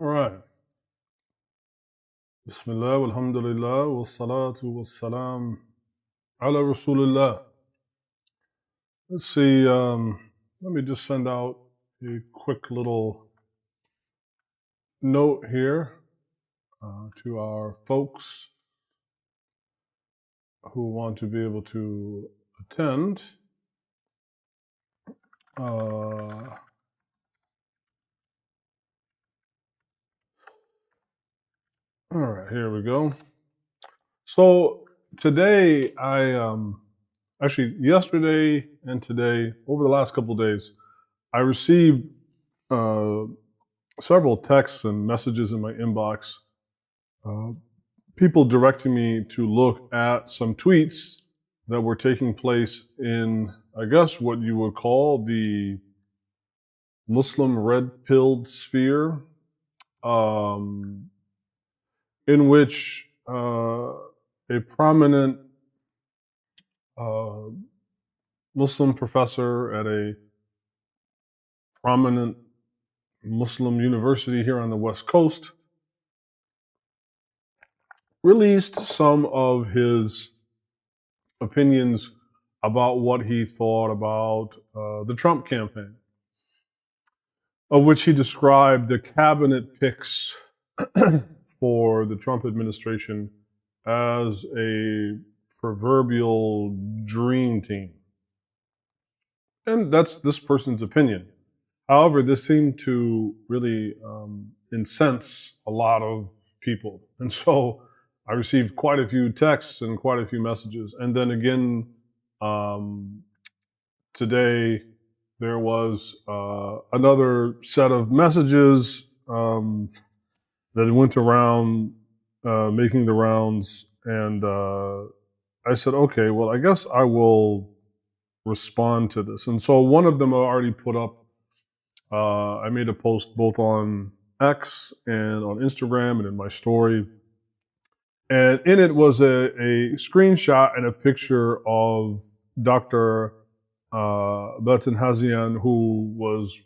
All right. Bismillah, walhamdulillah, wassalatu wassalam ala rasulillah. Let's see, let me just send out a quick little note here to our folks who want to be able to attend. All right, here we go. So today, actually yesterday and today, over the last couple of days, I received several texts and messages in my inbox, people directing me to look at some tweets that were taking place in, I guess, what you would call the Muslim red-pilled sphere, in which a prominent Muslim professor at a prominent Muslim university here on the West Coast released some of his opinions about what he thought about the Trump campaign, of which he described the cabinet picks for the Trump administration as a proverbial dream team. And that's this person's opinion. However, this seemed to really incense a lot of people. And so I received quite a few texts and quite a few messages. And then again, today, there was another set of messages that went around, making the rounds. And I said, okay, well, I guess I will respond to this. And so one of them I already put up. I made a post both on X and on Instagram and in my story. And in it was a screenshot and a picture of Dr. Batin Hazian, who was,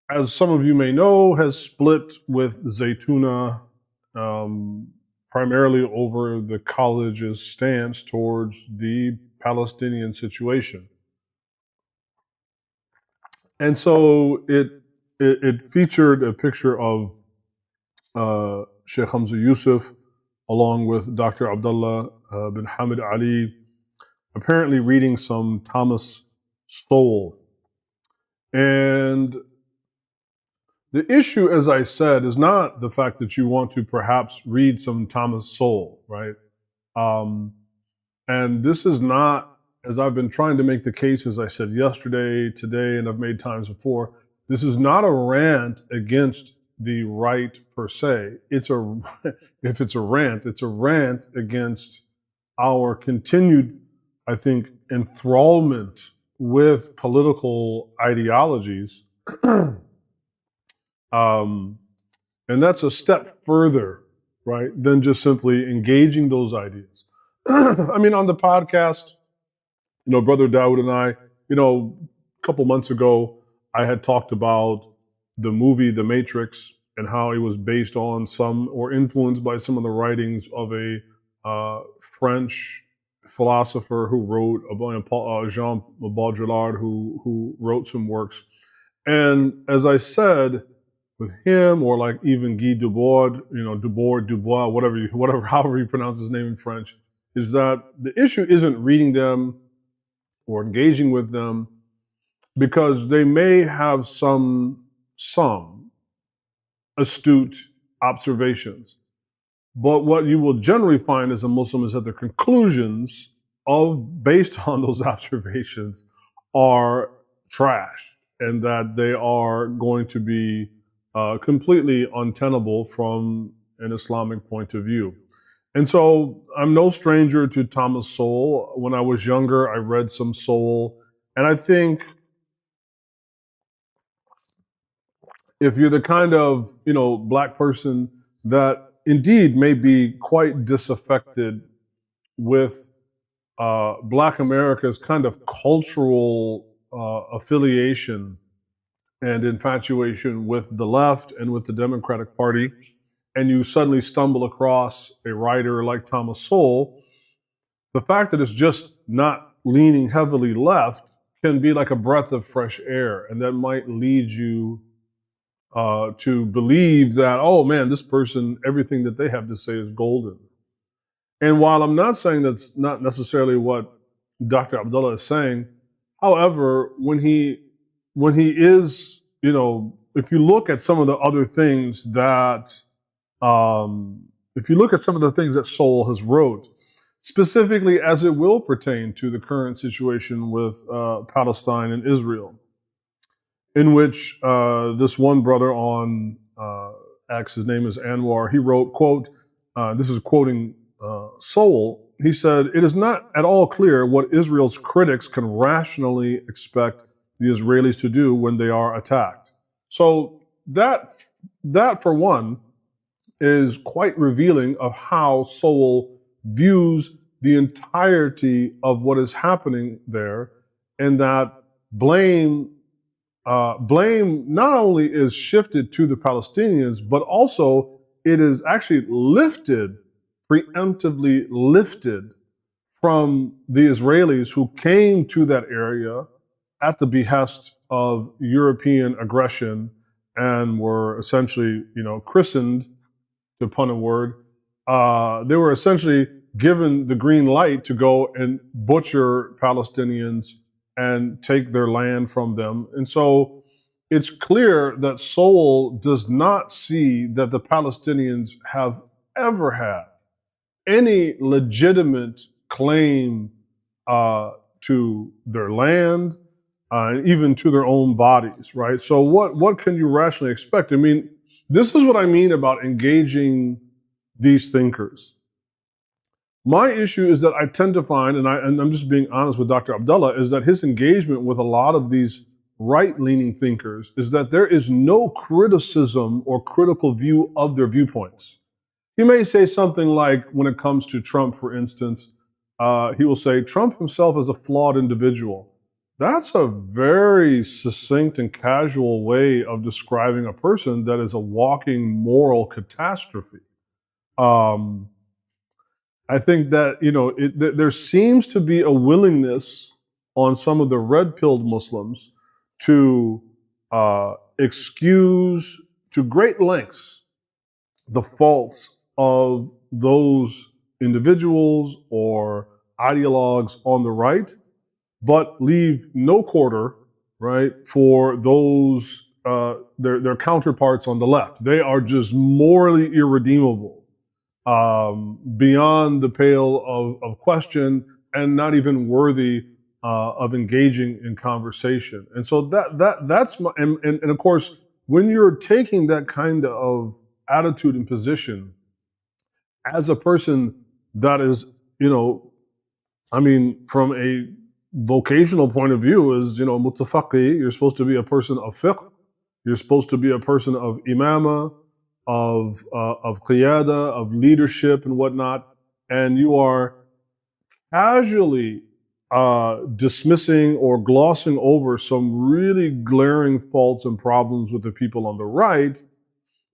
as some of you may know, has split with Zaytuna, primarily over the college's stance towards the Palestinian situation. And so it featured a picture of Sheikh Hamza Yusuf along with Dr. Abdullah bin Hamid Ali, apparently reading some Thomas Sowell. And the issue, as I said, is not the fact that you want to perhaps read some Thomas Sowell, right? And this is not, as I've been trying to make the case, as I said yesterday, today, and I've made times before, this is not a rant against the right per se. If it's a rant against our continued, I think, enthrallment with political ideologies. And that's a step further, right, than just simply engaging those ideas. I mean, on the podcast, Brother Dawood and I, a couple months ago, I had talked about the movie The Matrix and how it was based on or influenced by some of the writings of a French philosopher who wrote, Jean Baudrillard, who wrote some works. And as I said, with him, or like even Guy Debord, Dubois, however you pronounce his name in French, is that the issue isn't reading them or engaging with them, because they may have some astute observations. But what you will generally find as a Muslim is that the conclusions based on those observations are trash, and that they are going to be completely untenable from an Islamic point of view. And so I'm no stranger to Thomas Sowell. When I was younger, I read some Sowell. And I think if you're the kind of, Black person that indeed may be quite disaffected with Black America's kind of cultural affiliation and infatuation with the left and with the Democratic Party, and you suddenly stumble across a writer like Thomas Sowell, the fact that it's just not leaning heavily left can be like a breath of fresh air, and that might lead you to believe that, oh man, this person, everything that they have to say is golden. And while I'm not saying that's not necessarily what Dr. Abdullah is saying, however, when he is, if you look at some of the other things that, if you look at some of the things that Sowell has wrote, specifically as it will pertain to the current situation with Palestine and Israel, in which this one brother on X, his name is Anwar, he wrote, quote, this is quoting Sowell, he said, "It is not at all clear what Israel's critics can rationally expect the Israelis to do when they are attacked." So that for one is quite revealing of how Sowell views the entirety of what is happening there, and that blame not only is shifted to the Palestinians, but also it is actually preemptively lifted from the Israelis who came to that area at the behest of European aggression and were essentially, christened, to pun a word. They were essentially given the green light to go and butcher Palestinians and take their land from them. And so it's clear that Sowell does not see that the Palestinians have ever had any legitimate claim to their land, and even to their own bodies, right? So what can you rationally expect? I mean, this is what I mean about engaging these thinkers. My issue is that I tend to find, and I'm just being honest with Dr. Abdullah, is that his engagement with a lot of these right-leaning thinkers is that there is no criticism or critical view of their viewpoints. He may say something like, when it comes to Trump, for instance, he will say, Trump himself is a flawed individual. That's a very succinct and casual way of describing a person that is a walking moral catastrophe. I think that, there seems to be a willingness on some of the red-pilled Muslims to excuse to great lengths the faults of those individuals or ideologues on the right, but leave no quarter, right, for those, their counterparts on the left. They are just morally irredeemable, beyond the pale of question, and not even worthy of engaging in conversation. And so that's my, and of course, when you're taking that kind of attitude and position as a person that is, from a vocational point of view is, mutafaqi, you're supposed to be a person of fiqh, you're supposed to be a person of imama, of qiyada, of leadership and whatnot, and you are casually dismissing or glossing over some really glaring faults and problems with the people on the right,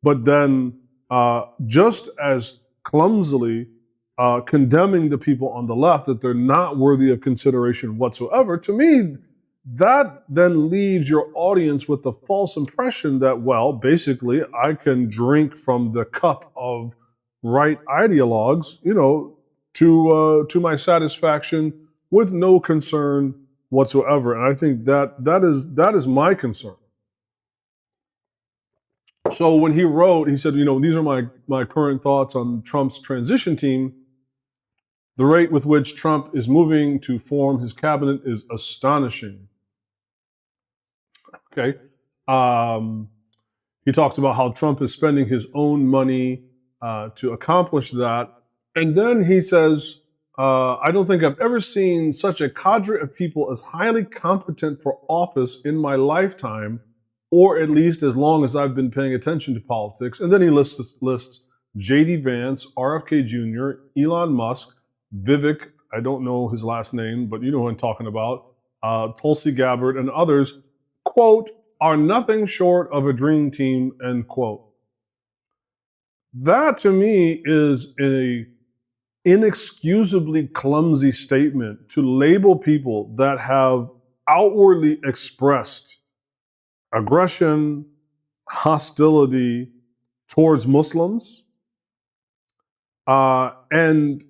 but then just as clumsily condemning the people on the left that they're not worthy of consideration whatsoever. To me, that then leaves your audience with the false impression that, well, basically, I can drink from the cup of right ideologues, to my satisfaction with no concern whatsoever. And I think that is my concern. So when he wrote, he said, these are my current thoughts on Trump's transition team. The rate with which Trump is moving to form his cabinet is astonishing. Okay. He talks about how Trump is spending his own money to accomplish that. And then he says, I don't think I've ever seen such a cadre of people as highly competent for office in my lifetime, or at least as long as I've been paying attention to politics. And then he lists J.D. Vance, RFK Jr., Elon Musk, Vivek, I don't know his last name, but you know who I'm talking about, Tulsi Gabbard, and others, quote, are nothing short of a dream team, end quote. That to me is an inexcusably clumsy statement to label people that have outwardly expressed aggression, hostility towards Muslims, and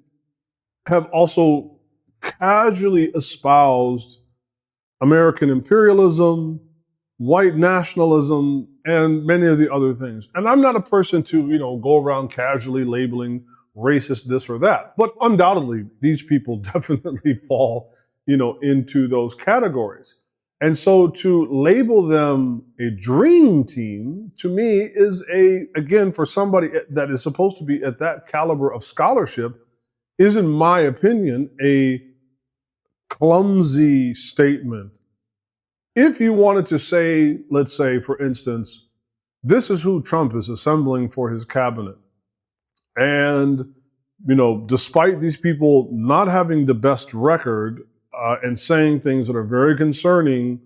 have also casually espoused American imperialism, white nationalism, and many of the other things. And I'm not a person to, go around casually labeling racist this or that, but undoubtedly these people definitely fall, into those categories. And so to label them a dream team, to me, is again, for somebody that is supposed to be at that caliber of scholarship, is, in my opinion, a clumsy statement. If you wanted to say, let's say, for instance, this is who Trump is assembling for his cabinet. And, despite these people not having the best record and saying things that are very concerning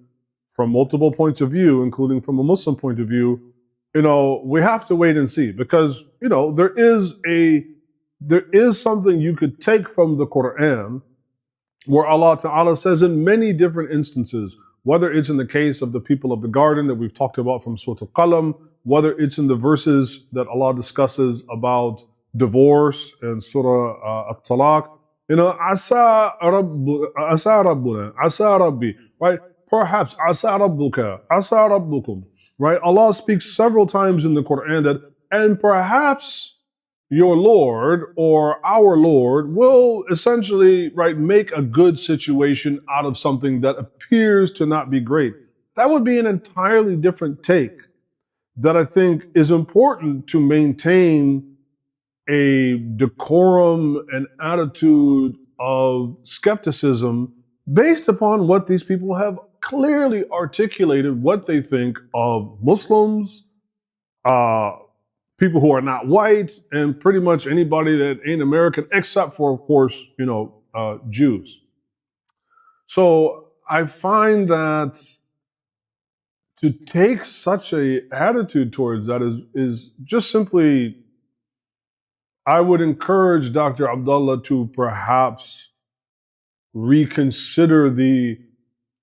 from multiple points of view, including from a Muslim point of view, we have to wait and see, because, there is something you could take from the Quran where Allah Ta'ala says in many different instances, whether it's in the case of the people of the garden that we've talked about from Surah Al-Qalam, whether it's in the verses that Allah discusses about divorce and Surah At-Talaq, Asa Rabbuna, Asa Rabbi, right? Perhaps Asa Rabbuka, Asa Rabbukum, right? Allah speaks several times in the Quran that, and perhaps your Lord or our Lord will essentially, right, make a good situation out of something that appears to not be great. That would be an entirely different take that I think is important to maintain a decorum and attitude of skepticism based upon what these people have clearly articulated, what they think of Muslims, people who are not white, and pretty much anybody that ain't American, except for, of course, Jews. So I find that to take such a attitude towards that is just simply, I would encourage Dr. Abdullah to perhaps reconsider the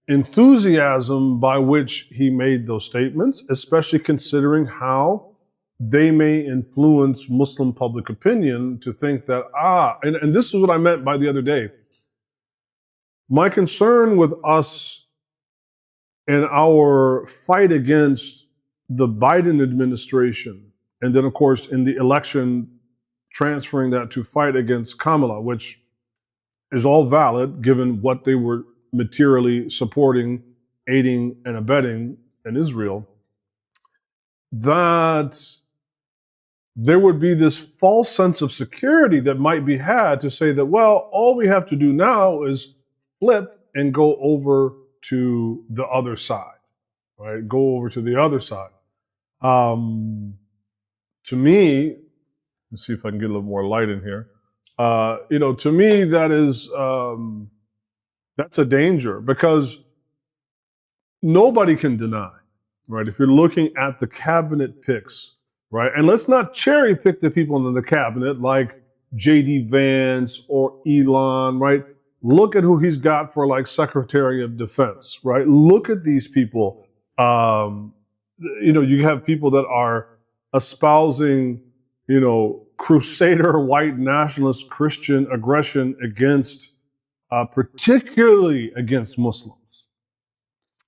enthusiasm by which he made those statements, especially considering how they may influence Muslim public opinion to think that, and this is what I meant by the other day. My concern with us and our fight against the Biden administration, and then, of course, in the election, transferring that to fight against Kamala, which is all valid given what they were materially supporting, aiding, and abetting in Israel, that there would be this false sense of security that might be had to say that, well, all we have to do now is flip and go over to the other side, right? Go over to the other side. To me, let's see if I can get a little more light in here. To me, that is, that's a danger, because nobody can deny, right? If you're looking at the cabinet picks, right? And let's not cherry pick the people in the cabinet like J.D. Vance or Elon, right? Look at who he's got for like Secretary of Defense, right? Look at these people. You have people that are espousing, crusader white nationalist Christian aggression against, particularly against Muslims,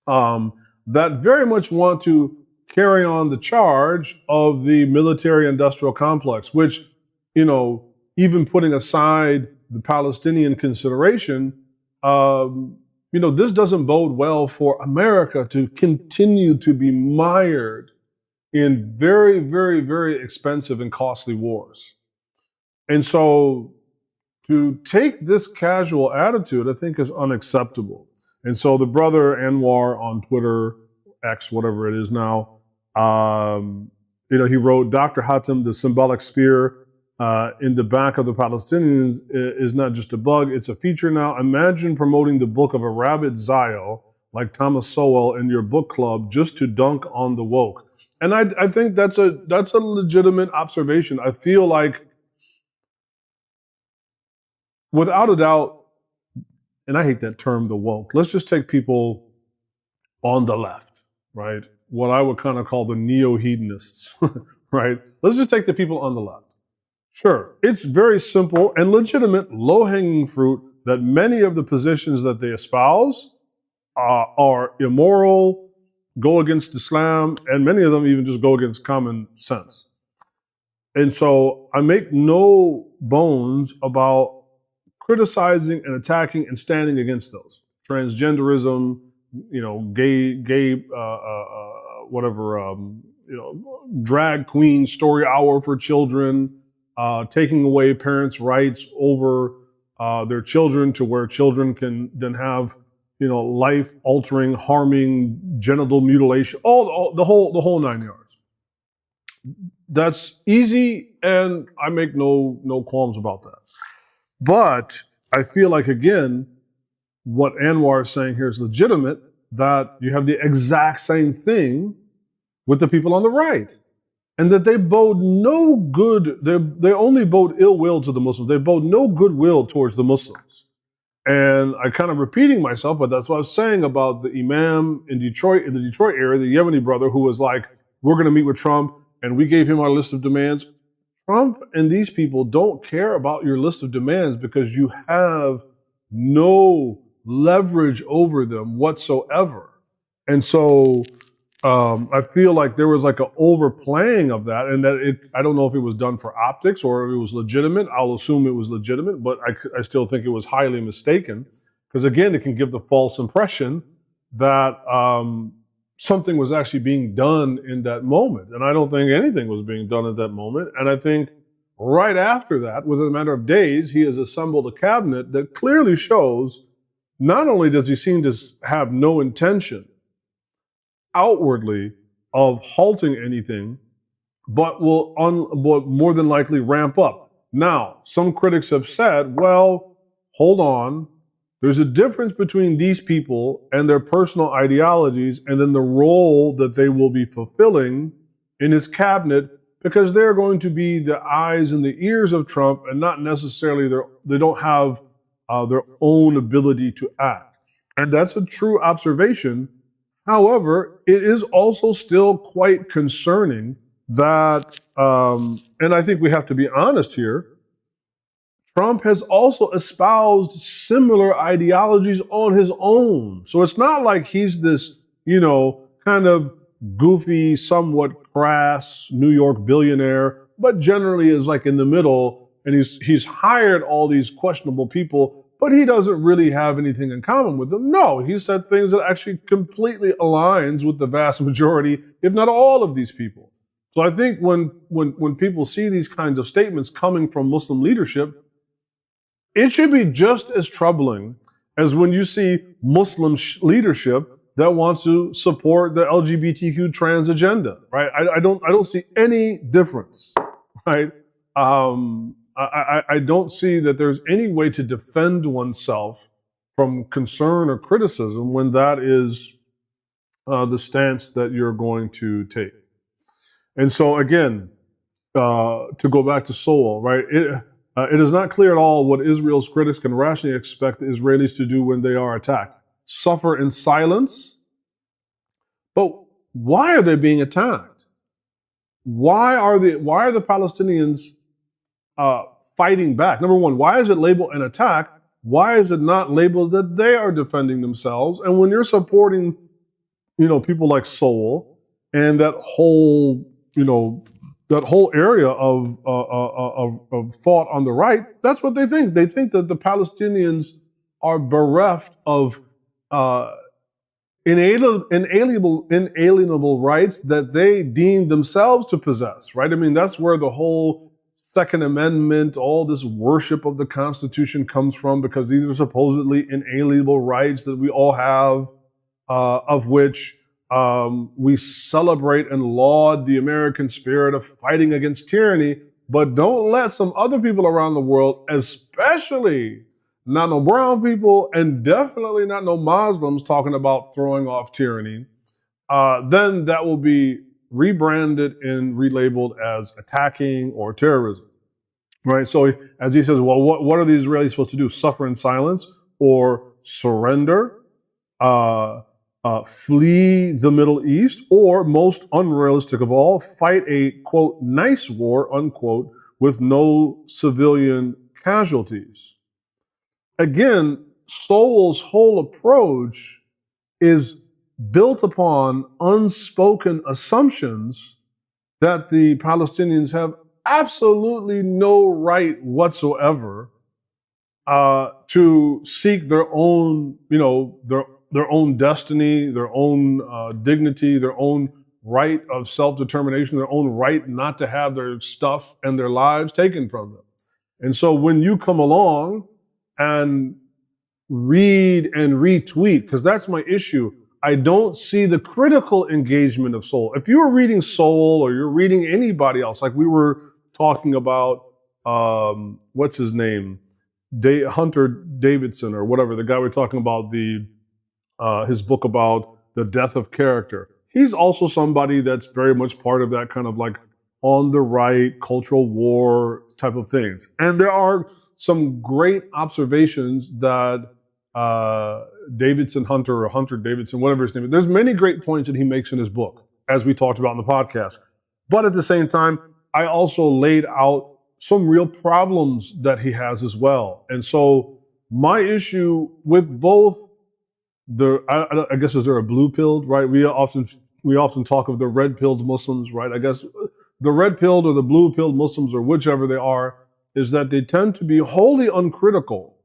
that very much want to carry on the charge of the military-industrial complex, which, even putting aside the Palestinian consideration, this doesn't bode well for America to continue to be mired in very, very, very expensive and costly wars. And so to take this casual attitude, I think, is unacceptable. And so the brother Anwar on Twitter, X, whatever it is now, he wrote, Dr. Hatem, the symbolic spear in the back of the Palestinians is not just a bug, it's a feature now. Imagine promoting the book of a rabid Zio like Thomas Sowell in your book club just to dunk on the woke. And I think that's a legitimate observation. I feel like, without a doubt, and I hate that term, the woke. Let's just take people on the left, right? What I would kind of call the neo-hedonists, right? Let's just take the people on the left. Sure, it's very simple and legitimate, low-hanging fruit that many of the positions that they espouse are immoral, go against Islam, and many of them even just go against common sense. And so I make no bones about criticizing and attacking and standing against those. Transgenderism, gay, whatever, drag queen story hour for children, taking away parents' rights over their children to where children can then have, life-altering, harming genital mutilation, all the whole 9 yards. That's easy, and I make no qualms about that. But I feel like, again, what Anwar is saying here is legitimate, that you have the exact same thing with the people on the right. And that they bode no good, they only bode ill will to the Muslims. They bode no goodwill towards the Muslims. And I kind of repeating myself, but that's what I was saying about the imam in Detroit, in the Detroit area, the Yemeni brother who was like, we're going to meet with Trump, and we gave him our list of demands. Trump and these people don't care about your list of demands because you have no leverage over them whatsoever. And so I feel like there was like an overplaying of that, and that I don't know if it was done for optics or if it was legitimate. I'll assume it was legitimate, but I still think it was highly mistaken, because again, it can give the false impression that something was actually being done in that moment. And I don't think anything was being done at that moment. And I think right after that, within a matter of days, he has assembled a cabinet that clearly shows not only does he seem to have no intention outwardly of halting anything, but will more than likely ramp up. Now, some critics have said, well, hold on. There's a difference between these people and their personal ideologies and then the role that they will be fulfilling in his cabinet, because they're going to be the eyes and the ears of Trump and not necessarily they don't have their own ability to act. And that's a true observation. However, it is also still quite concerning that, and I think we have to be honest here, Trump has also espoused similar ideologies on his own. So it's not like he's this, kind of goofy, somewhat crass New York billionaire, but generally is like in the middle, and he's hired all these questionable people, but he doesn't really have anything in common with them. No, he said things that actually completely aligns with the vast majority, if not all of these people. So I think when people see these kinds of statements coming from Muslim leadership, it should be just as troubling as when you see Muslim leadership that wants to support the LGBTQ trans agenda, right? I don't see any difference, right? I don't see that there's any way to defend oneself from concern or criticism when that is the stance that you're going to take. And so again, to go back to Sowell, right? It is not clear at all what Israel's critics can rationally expect the Israelis to do when they are attacked. Suffer in silence? But why are they being attacked? Why are the Palestinians fighting back? Number one, why is it labeled an attack? Why is it not labeled that they are defending themselves? And when you're supporting, people like Sowell and that whole area of thought on the right, that's what they think. They think that the Palestinians are bereft of inalienable rights that they deem themselves to possess, right? I mean, that's where the whole Second Amendment, all this worship of the Constitution comes from, because these are supposedly inalienable rights that we all have, of which we celebrate and laud the American spirit of fighting against tyranny, but don't let some other people around the world, especially not no brown people, and definitely not no Muslims talking about throwing off tyranny, then that will be rebranded and relabeled as attacking or terrorism. Right? So as he says, well, what are the Israelis supposed to do? Suffer in silence or surrender? Flee the Middle East, or most unrealistic of all, fight a, quote, nice war, unquote, with no civilian casualties. Again, Sowell's whole approach is built upon unspoken assumptions that the Palestinians have absolutely no right whatsoever to seek their own, their own destiny, their own dignity, their own right of self-determination, their own right not to have their stuff and their lives taken from them. And so when you come along and read and retweet, because that's my issue, I don't see the critical engagement of Sowell. If you're reading Sowell or you're reading anybody else, like we were talking about, what's his name? Hunter Davidson or whatever, the guy we're talking about, his book about the death of character. He's also somebody that's very much part of that kind of like on the right cultural war type of things. And there are some great observations that Davidson Hunter or Hunter Davidson, whatever his name is, there's many great points that he makes in his book, as we talked about in the podcast. But at the same time, I also laid out some real problems that he has as well. And so my issue with both I guess, is there a blue pilled, right? We often talk of the red pilled Muslims, right? I guess the red pilled or the blue pilled Muslims, or whichever they are, is that they tend to be wholly uncritical.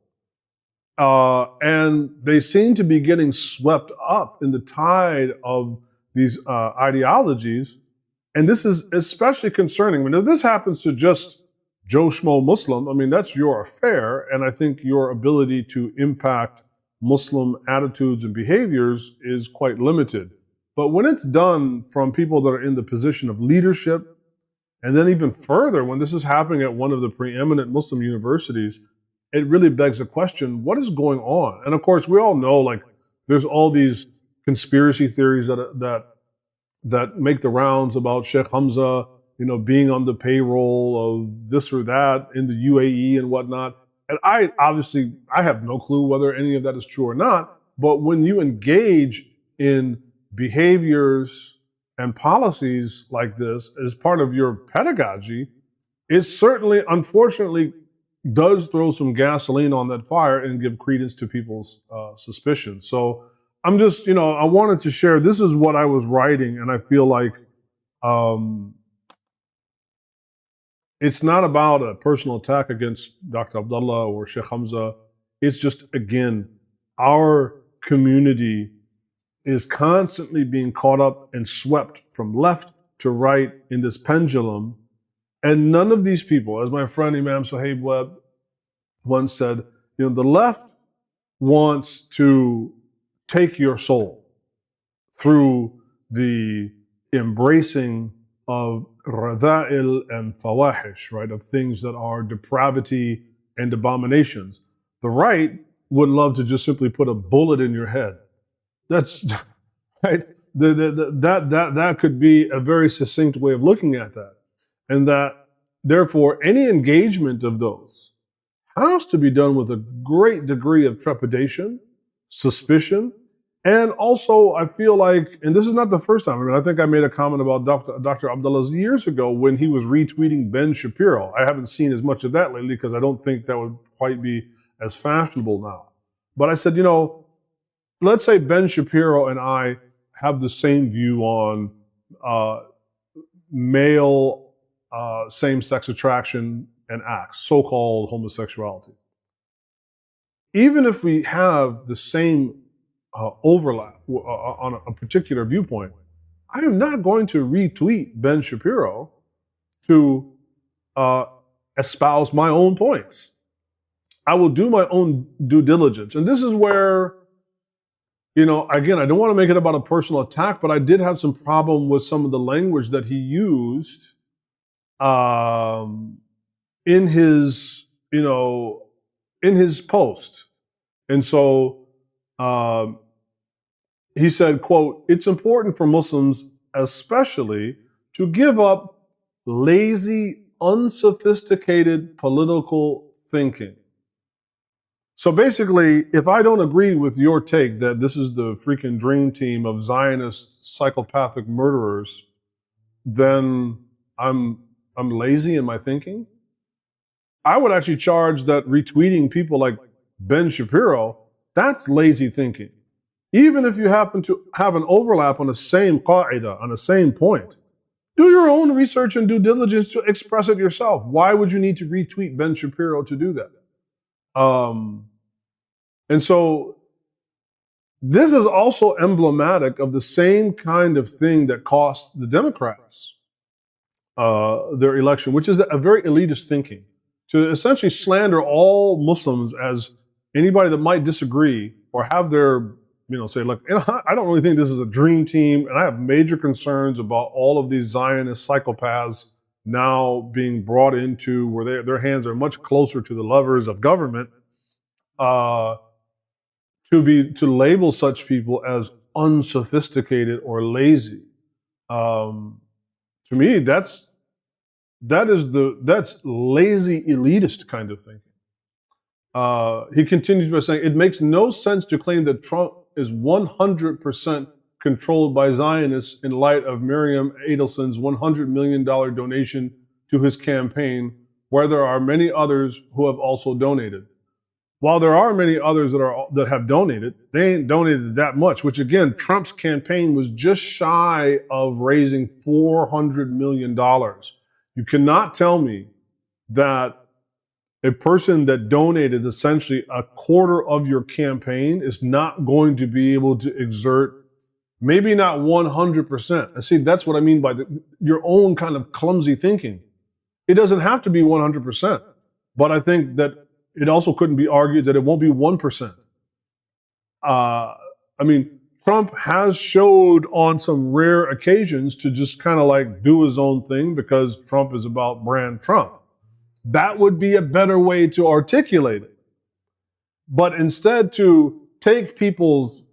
And they seem to be getting swept up in the tide of these ideologies. And this is especially concerning. I mean, if this happens to just Joe Schmo Muslim, I mean, that's your affair. And I think your ability to impact Muslim attitudes and behaviors is quite limited. But when it's done from people that are in the position of leadership, and then even further, when this is happening at one of the preeminent Muslim universities, it really begs the question, what is going on? And of course, we all know, like, there's all these conspiracy theories that make the rounds about Sheikh Hamza, being on the payroll of this or that in the UAE and whatnot. And I have no clue whether any of that is true or not. But when you engage in behaviors and policies like this as part of your pedagogy, it certainly, unfortunately, does throw some gasoline on that fire and give credence to people's suspicions. So I'm just, I wanted to share, this is what I was writing, and I feel like it's not about a personal attack against Dr. Abdullah or Sheikh Hamza. It's just, again, our community is constantly being caught up and swept from left to right in this pendulum. And none of these people, as my friend Imam Sohaib Webb once said, the left wants to take your soul through the embracing of radha'il and fawahish, right, of things that are depravity and abominations. The right would love to just simply put a bullet in your head. That's right. That could be a very succinct way of looking at that. And that, therefore, any engagement of those has to be done with a great degree of trepidation, suspicion, and also I feel like, and this is not the first time, I think I made a comment about Dr. Abdullah's years ago when he was retweeting Ben Shapiro. I haven't seen as much of that lately because I don't think that would quite be as fashionable now. But I said, let's say Ben Shapiro and I have the same view on male same-sex attraction and acts, so-called homosexuality. Even if we have the same overlap on a particular viewpoint, I am not going to retweet Ben Shapiro to espouse my own points. I will do my own due diligence. And this is where, again, I don't want to make it about a personal attack, but I did have some problem with some of the language that he used in his, in his post. And so he said, quote, "It's important for Muslims especially to give up lazy, unsophisticated political thinking." So basically, if I don't agree with your take that this is the freaking dream team of Zionist psychopathic murderers, then I'm lazy in my thinking. I would actually charge that retweeting people like Ben Shapiro, that's lazy thinking. Even if you happen to have an overlap on the same qaida, on the same point, do your own research and due diligence to express it yourself. Why would you need to retweet Ben Shapiro to do that? And so this is also emblematic of the same kind of thing that cost the Democrats their election, which is a very elitist thinking, to essentially slander all Muslims as anybody that might disagree or have their, say, look, I don't really think this is a dream team, and I have major concerns about all of these Zionist psychopaths now being brought into where their hands are much closer to the levers of government. To label such people as unsophisticated or lazy, to me, that's lazy elitist kind of thinking. He continues by saying, "It makes no sense to claim that Trump is 100% controlled by Zionists in light of Miriam Adelson's $100 million donation to his campaign, where there are many others who have also donated." While there are many others that have donated, they ain't donated that much, which again, Trump's campaign was just shy of raising $400 million. You cannot tell me that a person that donated essentially a quarter of your campaign is not going to be able to exert, maybe not 100%. And see, that's what I mean by your own kind of clumsy thinking. It doesn't have to be 100%, but I think that it also couldn't be argued that it won't be 1%. Trump has showed on some rare occasions to just kind of like do his own thing because Trump is about brand Trump. That would be a better way to articulate it. But instead to take people's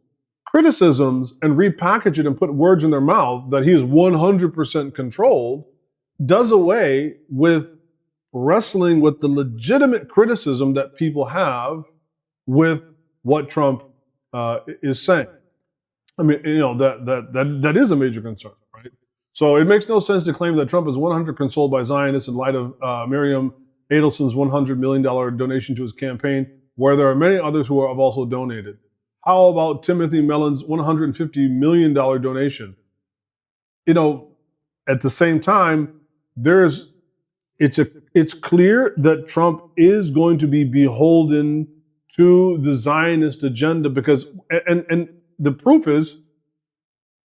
criticisms and repackage it and put words in their mouth that he is 100% controlled does away with wrestling with the legitimate criticism that people have with what Trump is saying. I mean, that is a major concern, right? So it makes no sense to claim that Trump is 100% controlled by Zionists in light of Miriam Adelson's $100 million donation to his campaign, where there are many others who have also donated. How about Timothy Mellon's $150 million donation? At the same time, it's clear that Trump is going to be beholden to the Zionist agenda because, and the proof is,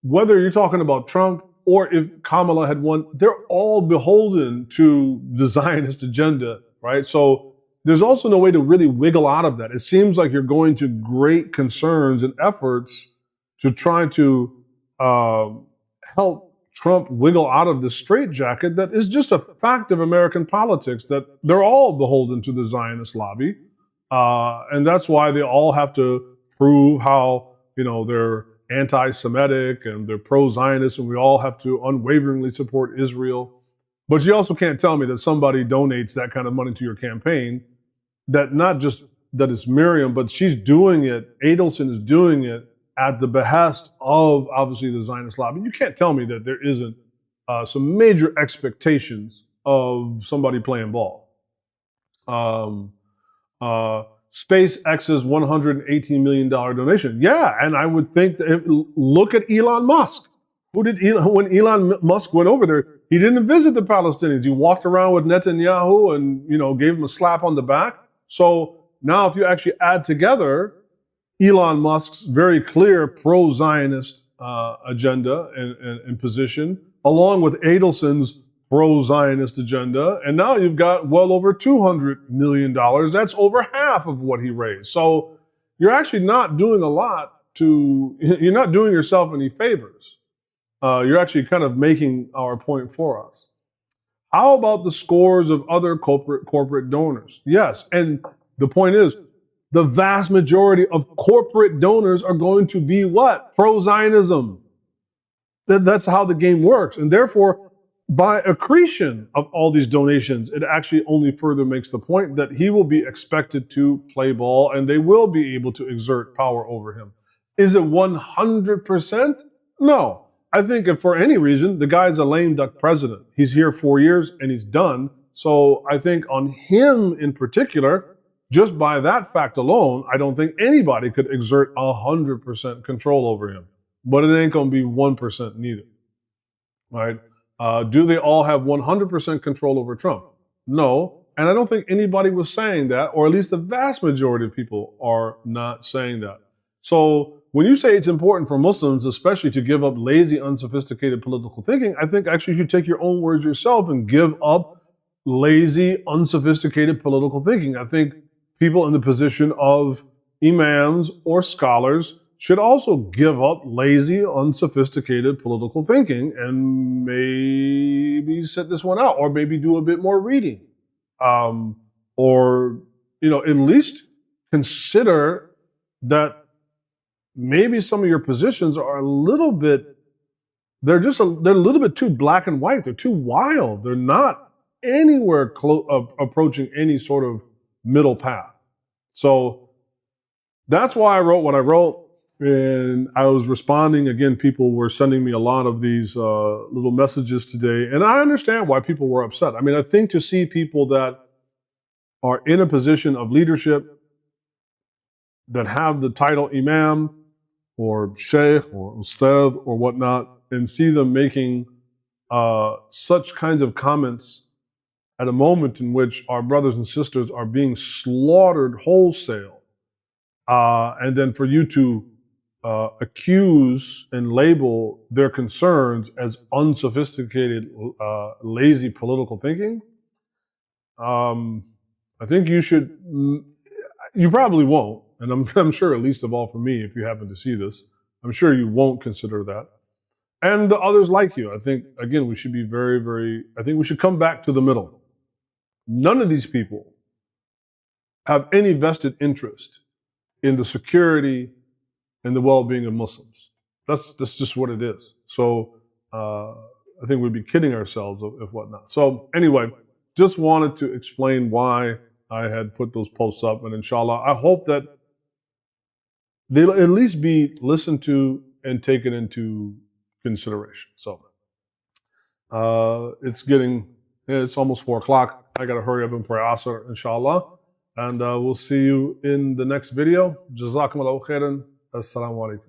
whether you're talking about Trump or if Kamala had won, they're all beholden to the Zionist agenda, right? So there's also no way to really wiggle out of that. It seems like you're going to great concerns and efforts to try to help Trump wiggle out of the straitjacket that is just a fact of American politics, that they're all beholden to the Zionist lobby. And that's why they all have to prove how, they're anti-Semitic and they're pro-Zionist, and we all have to unwaveringly support Israel. But you also can't tell me that somebody donates that kind of money to your campaign, that not just that it's Miriam, but she's doing it, Adelson is doing it at the behest of, obviously, the Zionist lobby. You can't tell me that there isn't some major expectations of somebody playing ball. SpaceX's $118 million donation. Yeah, and I would think that look at Elon Musk. When Elon Musk went over there, he didn't visit the Palestinians. He walked around with Netanyahu and, gave him a slap on the back. So now if you actually add together Elon Musk's very clear pro-Zionist agenda and position, along with Adelson's pro-Zionist agenda, and now you've got well over $200 million. That's over half of what he raised. So you're actually not doing a lot you're not doing yourself any favors. You're actually kind of making our point for us. How about the scores of other corporate donors? Yes, and The point is, the vast majority of corporate donors are going to be what? Pro-Zionism. That's how the game works. And therefore, by accretion of all these donations, it actually only further makes the point that he will be expected to play ball and they will be able to exert power over him. Is it 100%? No. I think if for any reason, the guy's a lame duck president. He's here 4 years and he's done. So I think on him in particular, just by that fact alone, I don't think anybody could exert 100% control over him. But it ain't going to be 1% neither, right? Do they all have 100% control over Trump? No. And I don't think anybody was saying that, or at least the vast majority of people are not saying that. So when you say it's important for Muslims, especially to give up lazy, unsophisticated political thinking, I think actually you should take your own words yourself and give up lazy, unsophisticated political thinking. I think people in the position of imams or scholars should also give up lazy, unsophisticated political thinking and maybe sit this one out, or maybe do a bit more reading, or at least consider that maybe some of your positions are a little bit. They're a little bit too black and white. They're too wild. They're not anywhere approaching any sort of middle path. So that's why I wrote what I wrote. And I was responding. Again, people were sending me a lot of these little messages today. And I understand why people were upset. I mean, I think to see people that are in a position of leadership, that have the title imam or sheikh or ustad or whatnot, and see them making such kinds of comments at a moment in which our brothers and sisters are being slaughtered wholesale, and then for you to accuse and label their concerns as unsophisticated, lazy political thinking, I think you should. You probably won't, and I'm sure, at least of all for me, if you happen to see this, I'm sure you won't consider that. And the others like you. I think, again, we should be very, very. I think we should come back to the middle. None of these people have any vested interest in the security and the well-being of Muslims. That's just what it is. So I think we'd be kidding ourselves if whatnot. So anyway, just wanted to explain why I had put those posts up, and inshallah, I hope that they'll at least be listened to and taken into consideration. So it's almost 4 o'clock. I got to hurry up and pray Asr, inshallah. And we'll see you in the next video. Jazakumullahu khairan. Assalamu alaikum.